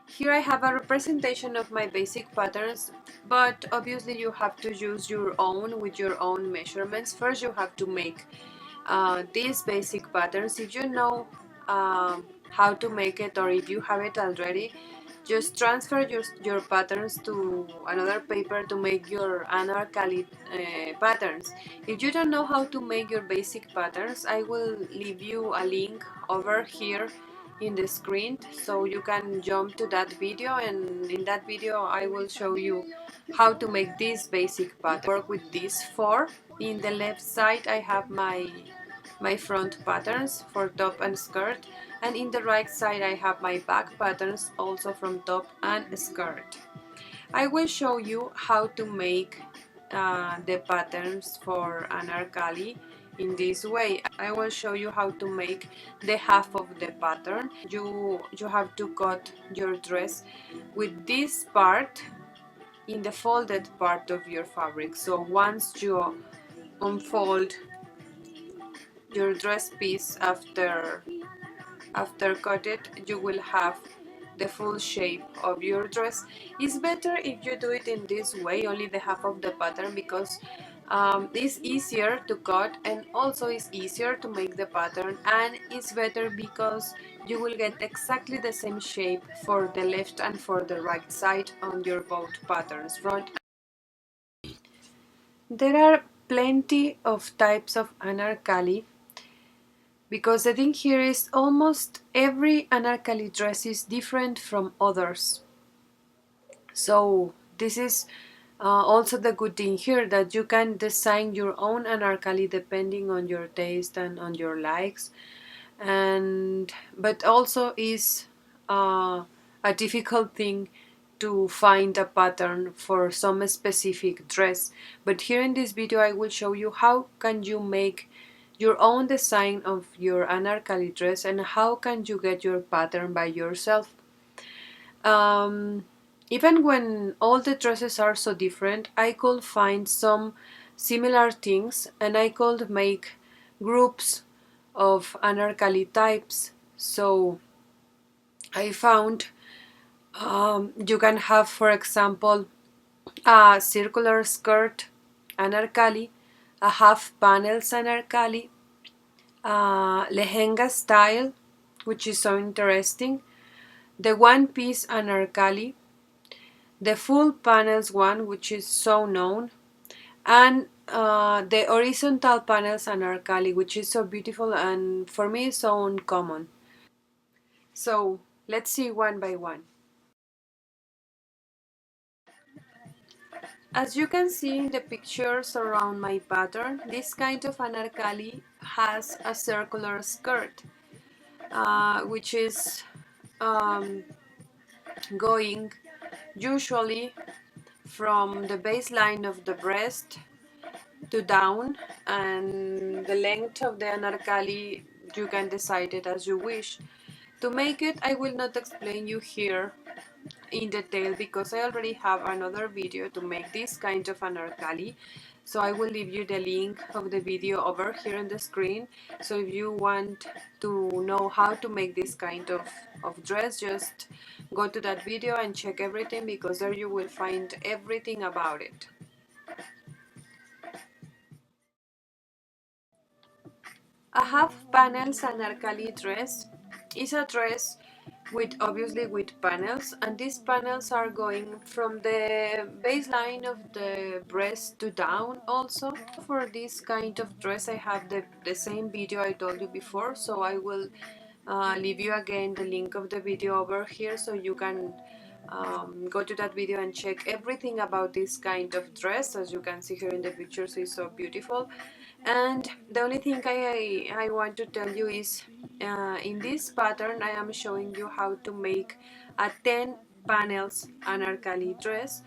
Here I have a representation of my basic patterns, but obviously you have to use your own with your own measurements. First you have to make these basic patterns. If you know how to make it, or if you have it already, just transfer your patterns to another paper to make your Anarkali patterns. If you don't know how to make your basic patterns, I will leave you a link over here in the screen so you can jump to that video, and in that video I will show you how to make this basic pattern. Work with these four. In the left side I have my front patterns for top and skirt, and in the right side I have my back patterns also from top and skirt. I will show you how to make the patterns for Anarkali in this way. I will show you how to make the half of the pattern. You have to cut your dress with this part in the folded part of your fabric. So once you unfold your dress piece after cut it, you will have the full shape of your dress. It's better if you do it in this way, only the half of the pattern, because it's easier to cut, and also it's easier to make the pattern, and it's better because you will get exactly the same shape for the left and for the right side on your both patterns, front. There are plenty of types of Anarkali, because the thing here is almost every Anarkali dress is different from others. So this is also the good thing here, that you can design your own Anarkali depending on your taste and on your likes. And but also is a difficult thing to find a pattern for some specific dress. But here in this video I will show you how can you make your own design of your Anarkali dress, and how can you get your pattern by yourself. um, Even when all the dresses are so different, I could find some similar things, and I could make groups of Anarkali types. So I found you can have, for example, a circular skirt Anarkali, a half panels Anarkali, Lehenga style, which is so interesting, the one piece Anarkali, the full panels one, which is so known, and the horizontal panels Anarkali, which is so beautiful and for me so uncommon. So let's see one by one. As you can see in the pictures around my pattern, this kind of Anarkali has a circular skirt, which is um, going usually from the baseline of the breast to down, and the length of the Anarkali you can decide it as you wish. To make it, I will not explain you here in detail because I already have another video to make this kind of Anarkali. So I will leave you the link of the video over here on the screen. So if you want to know how to make this kind of dress, just go to that video and check everything, because there you will find everything about it. A half panels Anarkali dress is a dress with obviously with panels, and these panels are going from the baseline of the breast to down. Also for this kind of dress I have the same video I told you before, so I will leave you again the link of the video over here so you can go to that video and check everything about this kind of dress. As you can see here in the pictures, it's so beautiful. And the only thing I want to tell you is in this pattern I am showing you how to make a 10 panels Anarkali dress,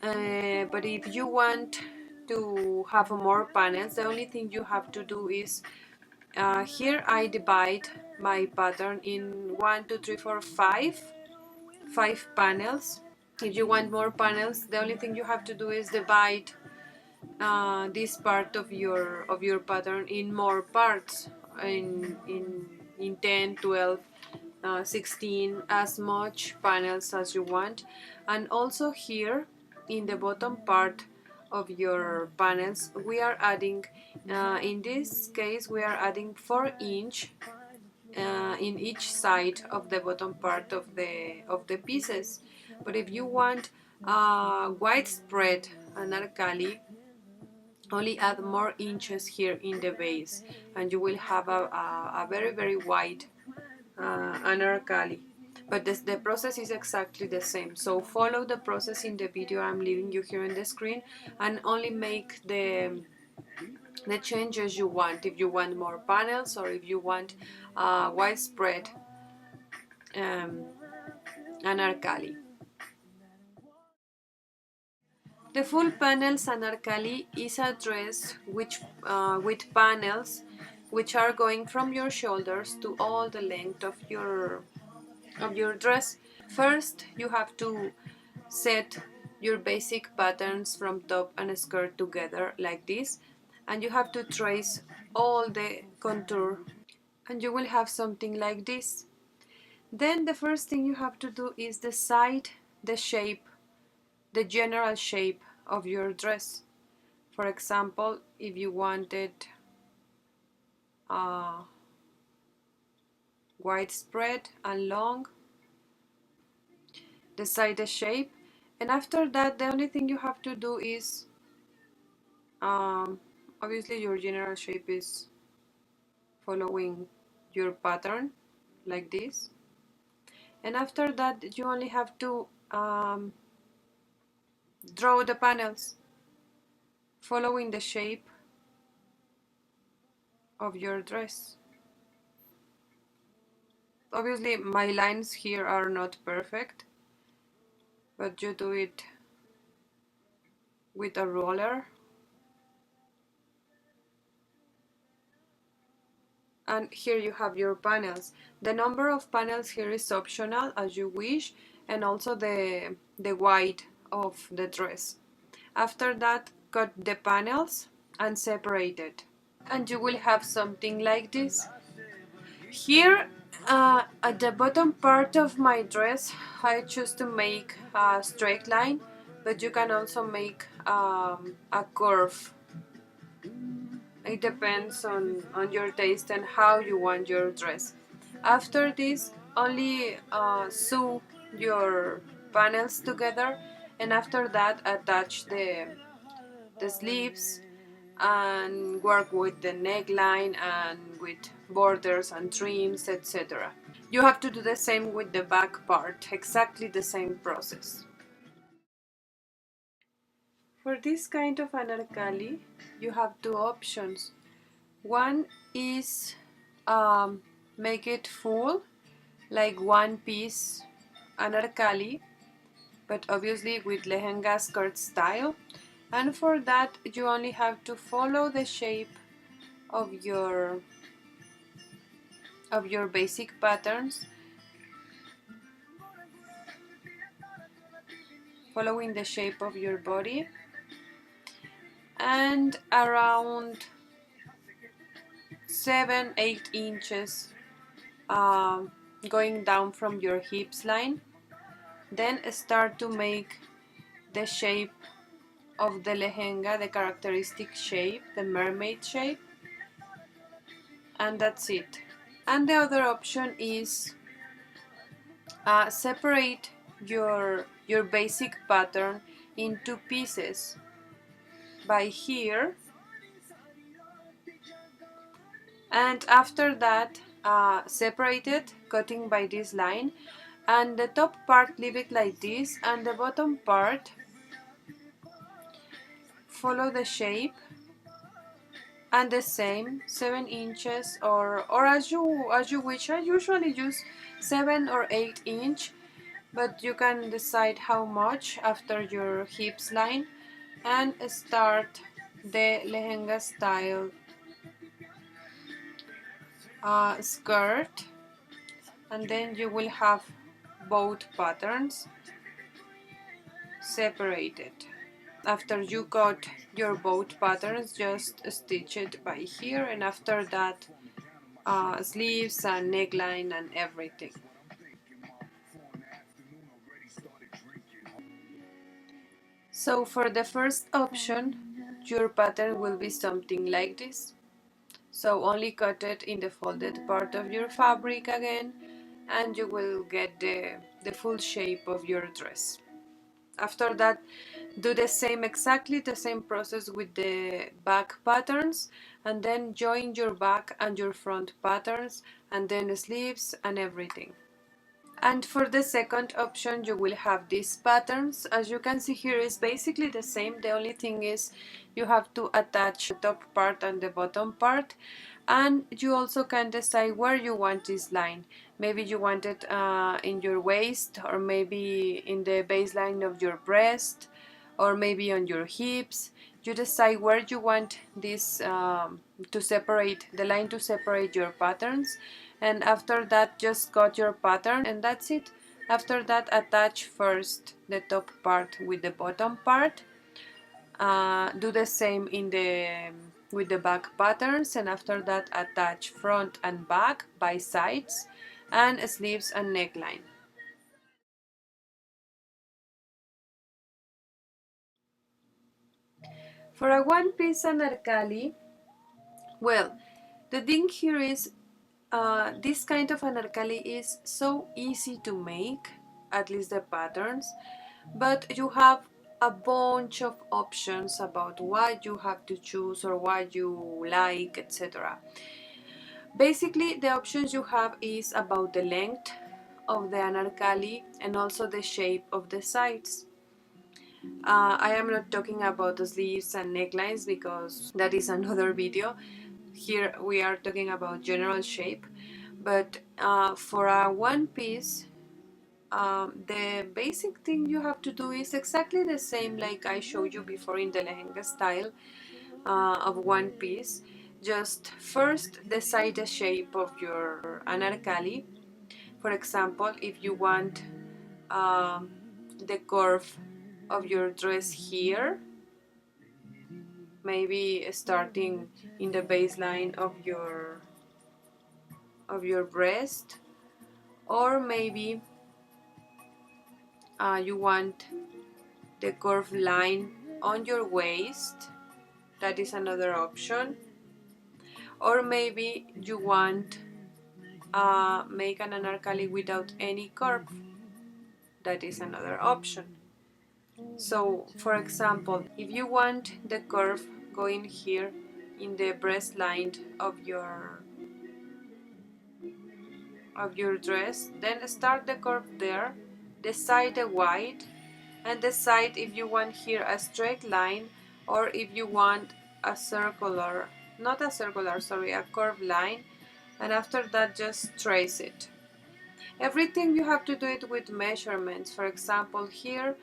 but if you want to have more panels, the only thing you have to do is here I divide my pattern in 1, 2, 3, 4, 5 panels. If you want more panels, the only thing you have to do is divide this part of your pattern in more parts, in 10, 12 16, as much panels as you want. And also here in the bottom part of your panels we are adding, in this case we are adding 4" in each side of the bottom part of the pieces. But if you want widespread Anarkali, only add more inches here in the base and you will have a very very wide Anarkali. But the process is exactly the same, so follow the process in the video I'm leaving you here on the screen and only make the changes you want, if you want more panels or if you want widespread um, Anarkali. The full panels Anarkali is a dress with panels which are going from your shoulders to all the length of your dress. First, you have to set your basic patterns from top and skirt together like this, and you have to trace all the contour, and you will have something like this. Then the first thing you have to do is decide the shape, the general shape of your dress. For example, if you wanted widespread and long, decide the shape, and after that the only thing you have to do is obviously your general shape is following your pattern like this, and after that you only have to draw the panels following the shape of your dress. Obviously my lines here are not perfect, but you do it with a roller. And here you have your panels. The number of panels here is optional as you wish, and also the width of the dress. After that, cut the panels and separate it, and you will have something like this. Here at the bottom part of my dress I choose to make a straight line, but you can also make a curve. It depends on your taste and how you want your dress. After this, only sew your panels together, and after that attach the sleeves and work with the neckline and with borders and trims, etc. You have to do the same with the back part, exactly the same process. For this kind of Anarkali, you have two options. One is make it full, like one piece Anarkali, but obviously with Lehenga skirt style. And for that, you only have to follow the shape of your basic patterns, following the shape of your body, and around 7-8 inches going down from your hips line. Then start to make the shape of the lehenga, the characteristic shape, the mermaid shape, and that's it. And the other option is separate your basic pattern in two pieces by here, and after that separate it, cutting by this line, and the top part leave it like this, and the bottom part follow the shape and the same 7 inches, or as you wish. I usually use 7 or 8 inch, but you can decide how much after your hips line, and start the lehenga style skirt, and then you will have both patterns separated. After you got your both patterns, just stitch it by here, and after that sleeves and neckline and everything. So for the first option, your pattern will be something like this. So only cut it in the folded part of your fabric again, and you will get the full shape of your dress. After that, do the same, exactly the same process with the back patterns, and then join your back and your front patterns, and then the sleeves and everything. And for the second option, you will have these patterns. As you can see here, is basically the same. The only thing is you have to attach the top part and the bottom part, and you also can decide where you want this line. Maybe you want it in your waist, or maybe in the baseline of your breast, or maybe on your hips. You decide where you want this to separate the line, to separate your patterns, and after that just cut your pattern, and that's it. After that, attach first the top part with the bottom part. Do the same in the with the back patterns, and after that attach front and back by sides, and sleeves and neckline. For a one-piece Anarkali, well, the thing here is this kind of Anarkali is so easy to make, at least the patterns, but you have a bunch of options about what you have to choose or what you like, etc. Basically, the options you have is about the length of the Anarkali and also the shape of the sides. I am not talking about the sleeves and necklines because that is another video. Here we are talking about general shape, but for a one piece, the basic thing you have to do is exactly the same like I showed you before in the lehenga style of one piece. Just first decide the shape of your anarkali. For example, if you want um, the curve of your dress here, maybe starting in the baseline of your breast, or maybe you want the curved line on your waist. That is another option. Or maybe you want make an anarkali without any curve. That is another option. So for example, if you want the curve going here in the breast line of your dress, then start the curve there, decide the wide, and decide if you want here a straight line or if you want a circular, not a circular, sorry, a curved line, and after that just trace it. Everything you have to do it with measurements. For example, here,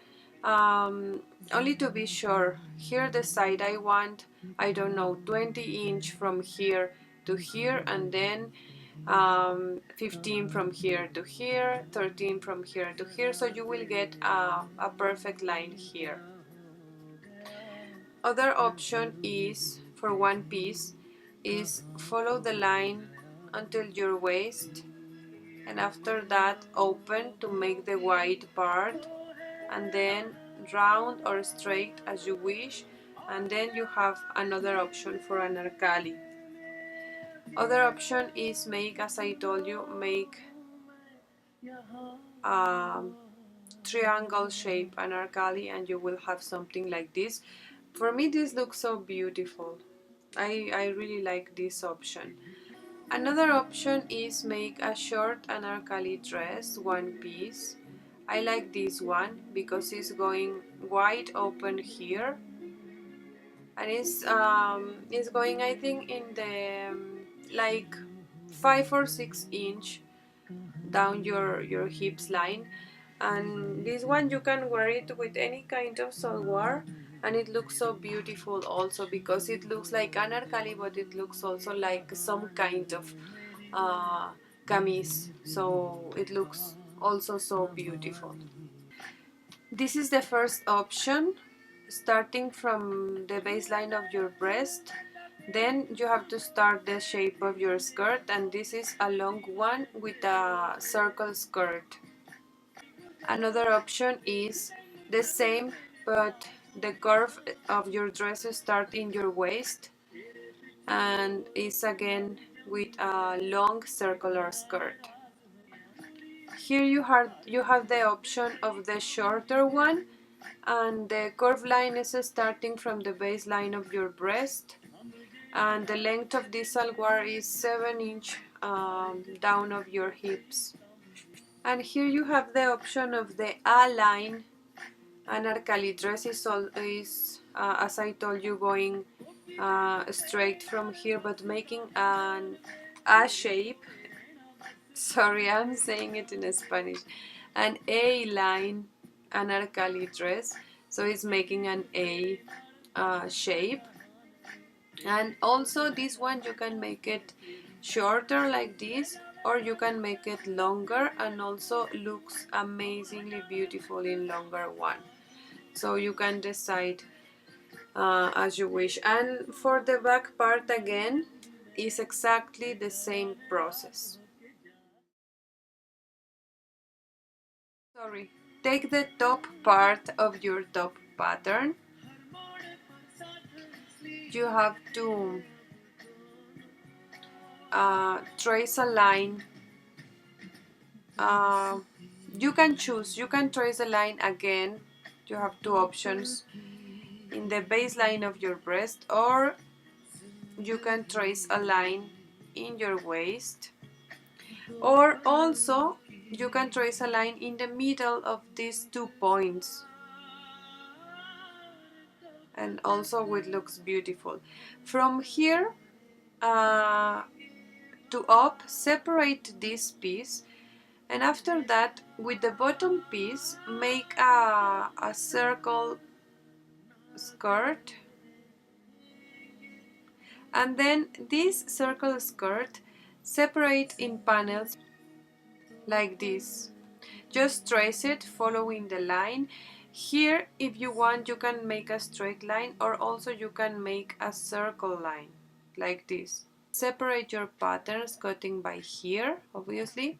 only to be sure, here the side I want, I don't know, 20-inch from here to here, and then 15 from here to here, 13 from here to here, so you will get a perfect line here. Other option is, for one piece, is follow the line until your waist, and after that open to make the wide part, and then round or straight as you wish, and then you have another option for anarkali. Other option is make, as I told you, make triangle shape anarkali, and you will have something like this. For me this looks so beautiful. I really like this option. Another option is make a short anarkali dress, one piece. I like this one because it's going wide open here, and it's going, I think, in the like 5 or 6 inch down your hips line. And this one you can wear it with any kind of salwar, and it looks so beautiful also because it looks like anarkali, but it looks also like some kind of uh, camise, so it looks also so beautiful. This is the first option, starting from the baseline of your breast, Then you have to start the shape of your skirt, and this is a long one with a circle skirt. Another option is the same, but the curve of your dress starts in your waist and is again with a long circular skirt. Here you have the option of the shorter one, and the curve line is starting from the baseline of your breast, and the length of this salwar is 7 inch down of your hips. And here you have the option of the A line. Anarkali dress is as I told you, going straight from here, but making an A shape. Sorry, I'm saying it in Spanish. An A line Anarkali dress, so it's making an A shape. And also this one you can make it shorter like this, or you can make it longer, and also looks amazingly beautiful in longer one. So you can decide as you wish. And for the back part again is exactly the same process. Sorry, take the top part of your top pattern. You have to trace a line. uh, you can choose, you can trace a line again. You have two options: in the baseline of your breast, or you can trace a line in your waist, or also you can trace a line in the middle of these 2 points, and also it looks beautiful. From here to up, separate this piece, and after that with the bottom piece make a circle skirt, and then this circle skirt separate in panels like this. Just trace it following the line. Here, if you want, you can make a straight line, or also you can make a circle line like this. Separate your patterns cutting by here, obviously,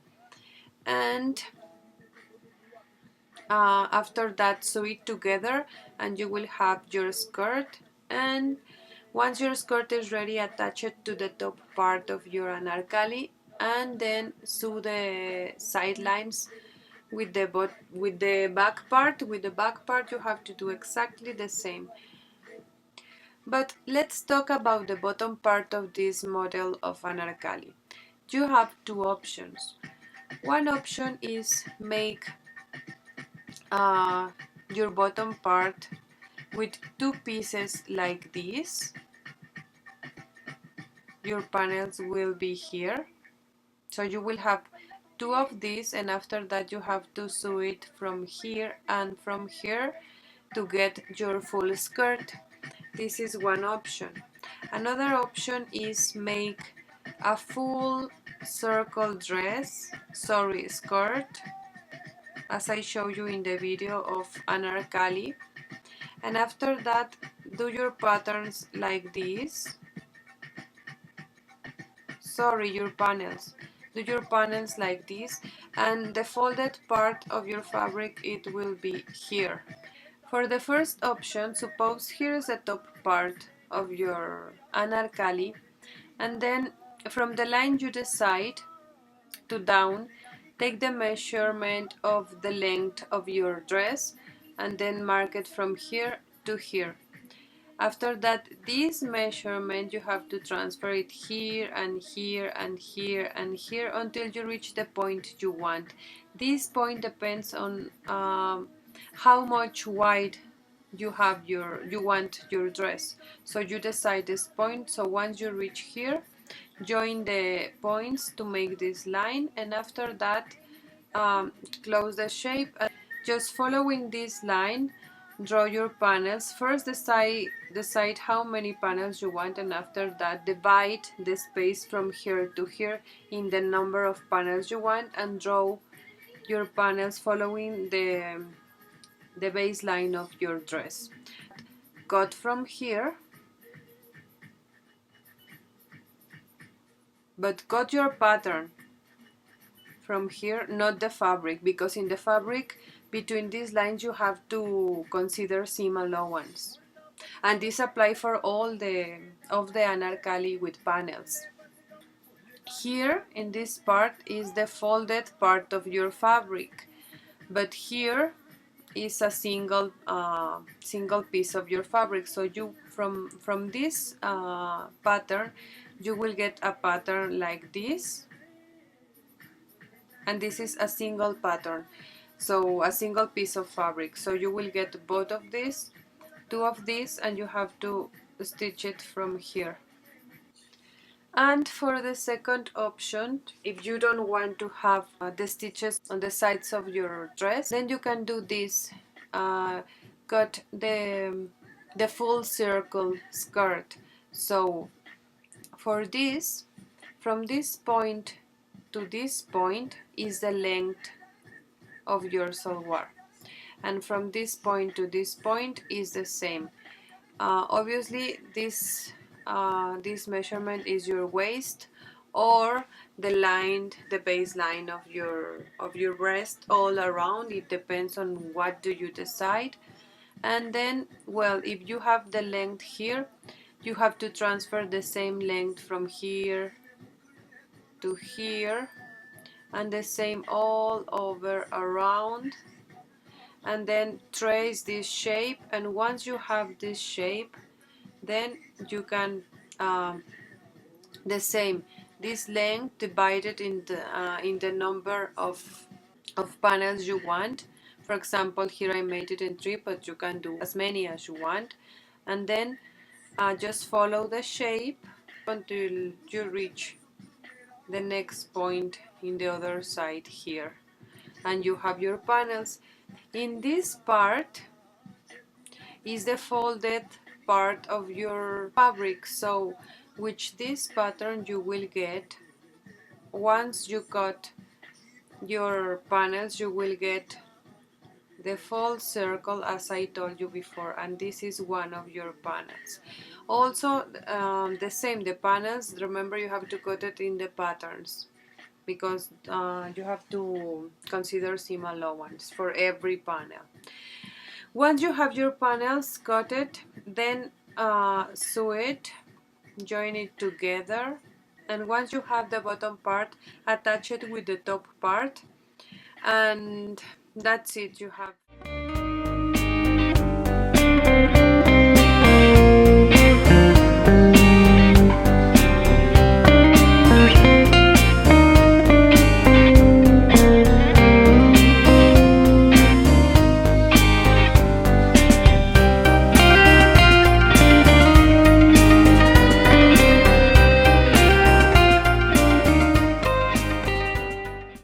and after that sew it together, and you will have your skirt. And once your skirt is ready, attach it to the top part of your anarkali, and then sew the sidelines with the back part. With the back part you have to do exactly the same. But let's talk about the bottom part of this model of anarkali. You have two options. One option is make uh, your bottom part with two pieces like this. Your panels will be here, so you will have two of these, and after that you have to sew it from here and from here to get your full skirt. This is one option. Another option is make a full circle dress, sorry, skirt, as I show you in the video of Anarkali, and after that do your patterns like this. Sorry, your panels. Do your panels like this, and the folded part of your fabric, it will be here. For the first option, suppose here is the top part of your anarkali, and then from the line you decide to down, take the measurement of the length of your dress, and then mark it from here to here. After that, this measurement you have to transfer it here and here and here and here until you reach the point you want. This point depends on how much wide you want your dress. So you decide this point. So once you reach here, join the points to make this line, and after that close the shape. And just following this line, draw your panels. First decide how many panels you want, and after that divide the space from here to here in the number of panels you want, and draw your panels following the baseline of your dress. Cut from here but cut your pattern from here, not the fabric, because in the fabric between these lines you have to consider seam allowance, and this apply for all the Anarkali with panels. Here in this part is the folded part of your fabric, but here is a single piece of your fabric. So you from this pattern you will get a pattern like this, and this is a single pattern, so a single piece of fabric. So you will get both of these, two of these, and you have to stitch it from here. And for the second option, if you don't want to have the stitches on the sides of your dress, then you can do this. Cut the full circle skirt. So for this, from this point to this point is the length of your salwar, and from this point to this point is the same. Obviously this measurement is your waist or the baseline of your breast all around. It depends on what do you decide. And then, well, if you have the length here, you have to transfer the same length from here to here, and the same all over around, and then trace this shape. And once you have this shape, then you can the same, this length divided in the number of panels you want. For example, here I made it in 3, but you can do as many as you want. And then just follow the shape until you reach the next point in the other side here, and you have your panels. In this part is the folded part of your fabric, so which this pattern you will get once you cut your panels. You will get the full circle as I told you before, and this is one of your panels. Also the same, the panels, remember you have to cut it in the patterns, because you have to consider seam allowance for every panel. Once you have your panels cut it, then sew it, join it together, and once you have the bottom part, attach it with the top part, and that's it. You have